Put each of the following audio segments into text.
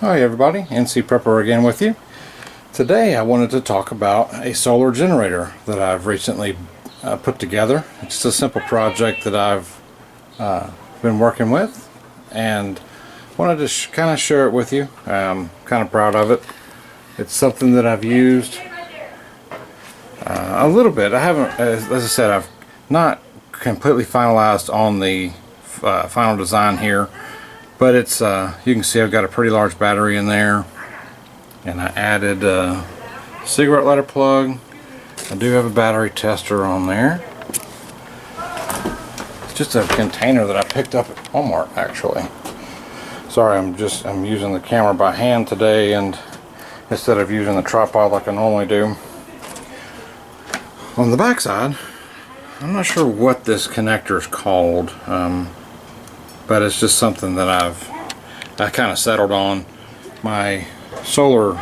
Hi everybody, NC Prepper again with you. Today I wanted to talk about a solar generator that I've recently put together. It's a simple project that I've been working with and wanted to kind of share it with you. I'm kind of proud of it. It's something that I've used a little bit. I haven't, as I said, I've not completely finalized on the final design here. But it's, you can see I've got a pretty large battery in there, and I added a cigarette lighter plug. I do have a battery tester on there. It's just a container that I picked up at Walmart, actually. Sorry, I'm using the camera by hand today, and instead of using the tripod like I normally do. On the back side, I'm not sure what this connector is called. But it's just something that I kind of settled on. My solar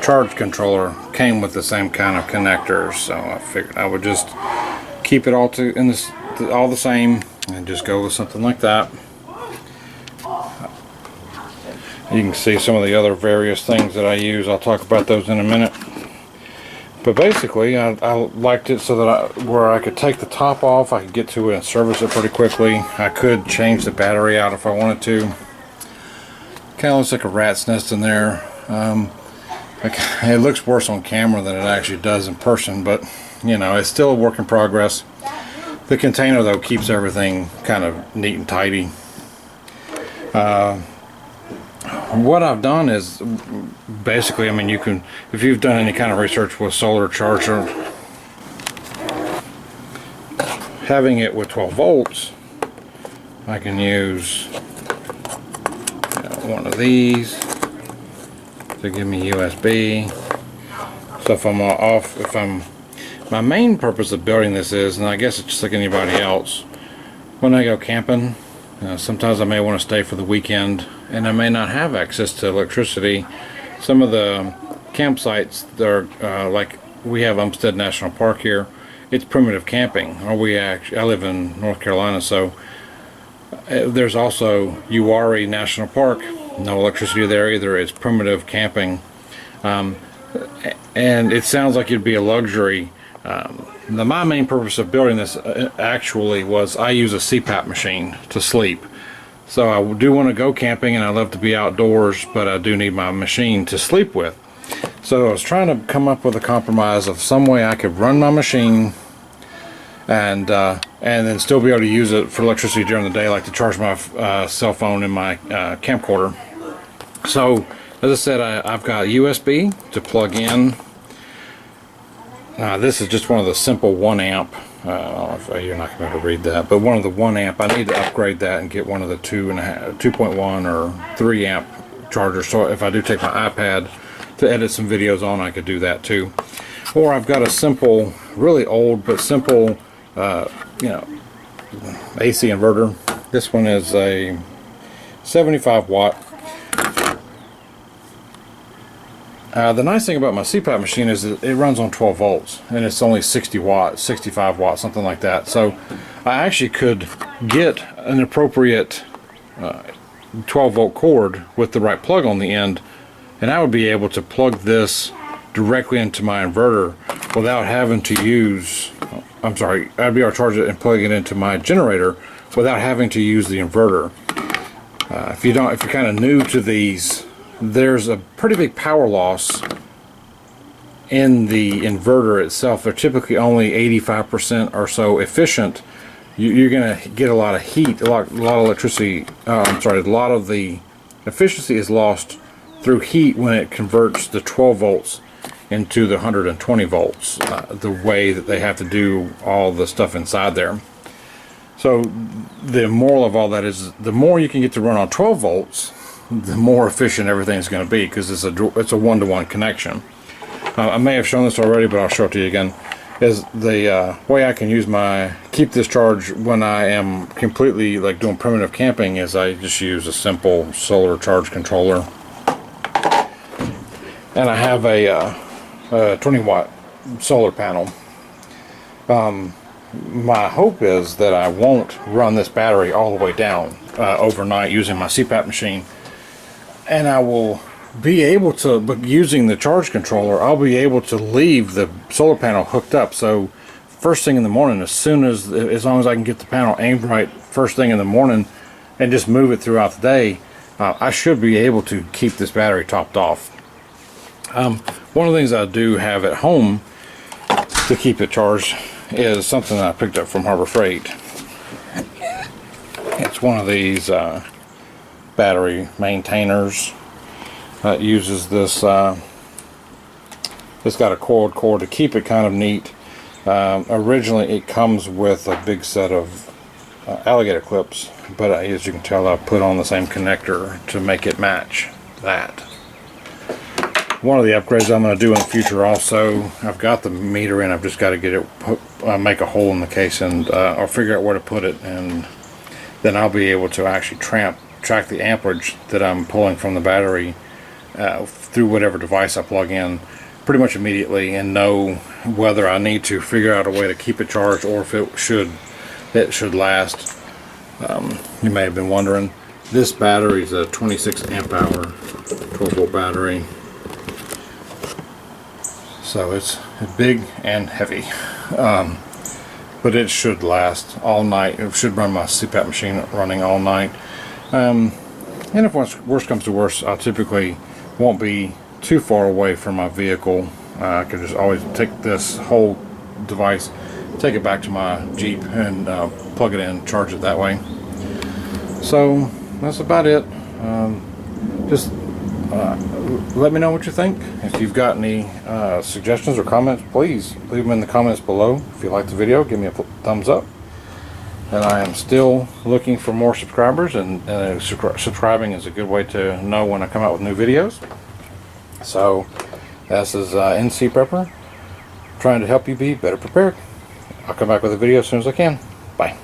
charge controller came with the same kind of connectors, so I figured I would just keep it all all the same and just go with something like that. You can see some of the other various things that I use. I'll talk about those in a minute. But basically, I liked it so that where I could take the top off, I could get to it and service it pretty quickly. I could change the battery out if I wanted to. Kind of looks like a rat's nest in there. It looks worse on camera than it actually does in person, but you know, it's still a work in progress. The container though keeps everything kind of neat and tidy. What I've done is basically, I mean, you can, if you've done any kind of research with solar charger, having it with 12 volts, I can use one of these to give me USB. So if I'm off, my main purpose of building this is, and I guess it's just like anybody else, when I go camping, sometimes I may want to stay for the weekend and I may not have access to electricity. Some of the campsites that are like we have Umstead National Park here, it's primitive camping. Or I live in North Carolina, so there's also Uwharrie National Park. No electricity there either. It's primitive camping, and it sounds like it'd be a luxury. My main purpose of building this actually was I use a CPAP machine to sleep. So I do want to go camping and I love to be outdoors, but I do need my machine to sleep with. So I was trying to come up with a compromise of some way I could run my machine and then still be able to use it for electricity during the day, like to charge my cell phone and my camcorder. So as I said, I've got USB to plug in. This is just one of the simple 1 amp. I don't know if you're not going to be able to read that, but one of the 1 amp. I need to upgrade that and get one of the 2.1 or 3 amp chargers. So if I do take my iPad to edit some videos on, I could do that too. Or I've got a simple, really old but simple, AC inverter. This one is a 75 watt. The nice thing about my CPAP machine is that it runs on 12 volts and it's only 60 watts, 65 watts, something like that. So I actually could get an appropriate 12 volt cord with the right plug on the end, and I would be able to plug this directly into my inverter without having to use, I'd be able to charge it and plug it into my generator without having to use the inverter. If you're kind of new to these, there's a pretty big power loss in the inverter itself. They're typically only 85% or so efficient. You're going to get a lot of heat, a lot of electricity. A lot of the efficiency is lost through heat when it converts the 12 volts into the 120 volts, the way that they have to do all the stuff inside there. So the moral of all that is, the more you can get to run on 12 volts, the more efficient everything's going to be, because it's a one-to-one connection. I may have shown this already, but I'll show it to you again. Is the way I can keep this charge when I am completely like doing primitive camping is I just use a simple solar charge controller, and I have a 20 watt solar panel. My hope is that I won't run this battery all the way down overnight using my CPAP machine. and I will be able to, but using the charge controller, I'll be able to leave the solar panel hooked up. So first thing in the morning, as long as I can get the panel aimed right first thing in the morning and just move it throughout the day, I should be able to keep this battery topped off. One of the things I do have at home to keep it charged is something that I picked up from Harbor Freight. It's one of these battery maintainers that uses this. It's got a coiled cord to keep it kind of neat. Originally it comes with a big set of alligator clips, but as you can tell, I put on the same connector to make it match that. One of the upgrades I'm going to do in the future also, I've got the meter in, I've just got to get it, make a hole in the case and or figure out where to put it, and then I'll be able to actually track the amperage that I'm pulling from the battery through whatever device I plug in pretty much immediately, and know whether I need to figure out a way to keep it charged or if it should last. You may have been wondering, this battery is a 26 amp hour 12 volt battery, so it's big and heavy, but it should last all night. It should run my CPAP machine running all night. And if worst comes to worst, I typically won't be too far away from my vehicle. I can just always take this whole device, take it back to my Jeep, and plug it in, charge it that way. So that's about it. Just let me know what you think. If you've got any suggestions or comments, please leave them in the comments below. If you like the video, give me a thumbs up. And I am still looking for more subscribers, and subscribing is a good way to know when I come out with new videos. So this is NC Prepper, trying to help you be better prepared. I'll come back with a video as soon as I can. Bye.